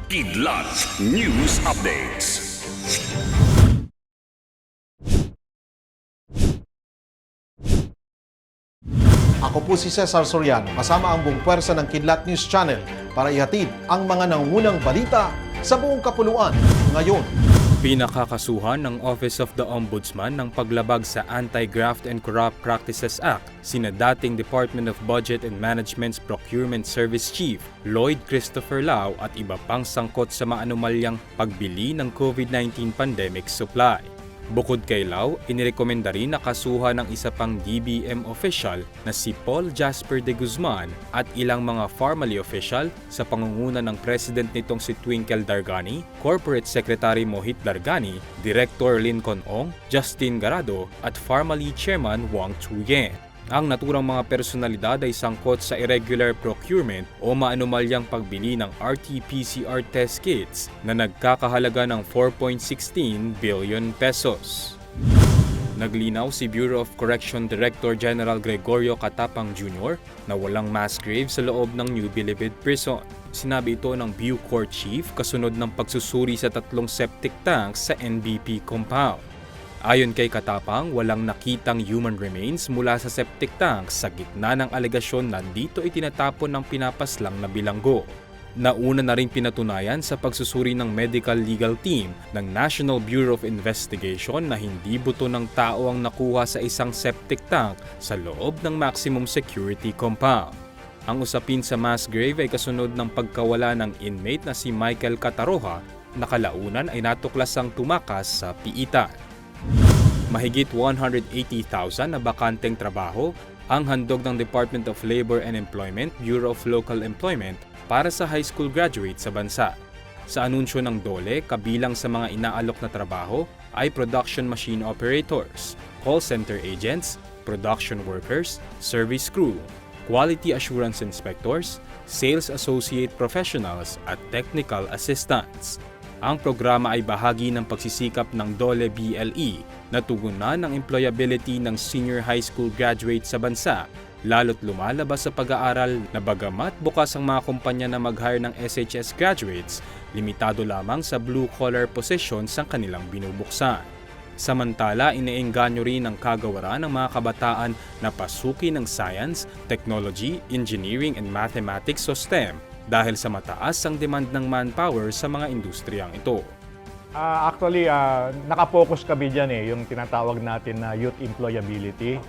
Kidlat News Updates. Ako po si Cesar Soriano, kasama ang buong puwersa ng Kidlat News Channel para ihatid ang mga nangungunang balita sa buong kapuluan ngayon. Pinakakasuhan ng Office of the Ombudsman ng paglabag sa Anti-Graft and Corrupt Practices Act sina dating Department of Budget and Management's Procurement Service Chief Lloyd Christopher Lau at iba pang sangkot sa maanumalyang pagbili ng COVID-19 pandemic supply. Bukod kay Lau, inirekomenda rin na kasuhan ng isa pang DBM official na si Paul Jasper de Guzman at ilang mga formally official sa pangunguna ng President nitong si Twinkle Dargani, Corporate Secretary Mohit Dargani, Director Lincoln Ong, Justin Garado at formally Chairman Wang Chuyen. Ang naturang mga personalidad ay sangkot sa irregular procurement o maanumalyang pagbili ng RT-PCR test kits na nagkakahalaga ng 4.16 billion pesos. Naglinaw si Bureau of Correction Director General Gregorio Catapang Jr. na walang mass grave sa loob ng New Bilibid Prison. Sinabi ito ng Bucor Chief kasunod ng pagsusuri sa 3 septic tanks sa NBP compound. Ayon kay Katapang, walang nakitang human remains mula sa septic tanks sa gitna ng alegasyon na dito itinatapon ng pinapaslang na bilanggo. Nauna na rin pinatunayan sa pagsusuri ng medical legal team ng National Bureau of Investigation na hindi buto ng tao ang nakuha sa isang septic tank sa loob ng maximum security compound. Ang usapin sa mass grave ay kasunod ng pagkawala ng inmate na si Michael Cataroha na kalaunan ay natuklasang tumakas sa piitan. Mahigit 180,000 na bakanteng trabaho ang handog ng Department of Labor and Employment, Bureau of Local Employment para sa high school graduates sa bansa. Sa anunsyo ng DOLE, kabilang sa mga inaalok na trabaho ay production machine operators, call center agents, production workers, service crew, quality assurance inspectors, sales associate professionals at technical assistants. Ang programa ay bahagi ng pagsisikap ng DOLE BLE na tugunan ng employability ng senior high school graduates sa bansa, lalo't lumalabas sa pag-aaral na bagamat bukas ang mga kumpanya na mag-hire ng SHS graduates, limitado lamang sa blue-collar positions ang kanilang binubuksan. Samantala, iniengganyo rin ng kagawaran ng mga kabataan na pasukin ng science, technology, engineering and mathematics o STEM dahil sa mataas ang demand ng manpower sa mga industriyang ito. Actually, nakapokus kami dyan yung tinatawag natin na youth employability.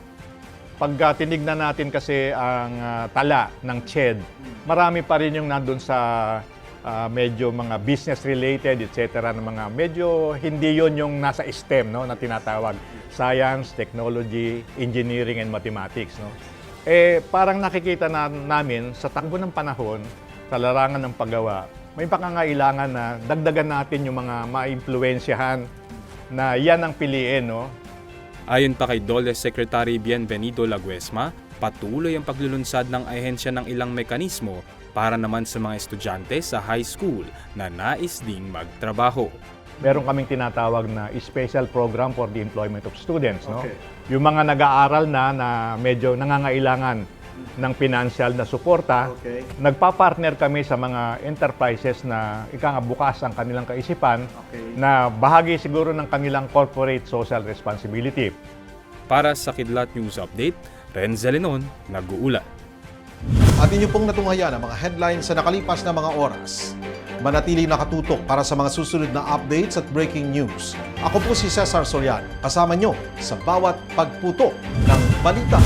Pag tinignan natin kasi ang tala ng CHED, marami pa rin yung nandun sa medyo mga business-related, etc. na mga medyo hindi yon yung nasa STEM, no, na tinatawag. Science, technology, engineering, and mathematics. No? Parang nakikita namin sa takbo ng panahon, sa larangan ng paggawa, may pangangailangan na dagdagan natin yung mga maimpluwensyahan na yan ang piliin. No? Ayon pa kay DOLE Secretary Bienvenido Laguesma, patuloy ang paglulunsad ng ahensya ng ilang mekanismo para naman sa mga estudyante sa high school na nais ding magtrabaho. Meron kaming tinatawag na special program for the employment of students. No? Okay. Yung mga nag-aaral na medyo nangangailangan ng financial na suporta, Okay. nagpa-partner kami sa mga enterprises na bukas ang kanilang kaisipan Okay. na bahagi siguro ng kanilang corporate social responsibility. Para sa Kidlat News Update, Renzel Lenon, nag-uulat. At inyo pong natunghayan ang mga headlines sa nakalipas na mga oras. Manatiling nakatutok para sa mga susunod na updates at breaking news. Ako po si Cesar Soriano, kasama nyo sa bawat pagputok ng balita.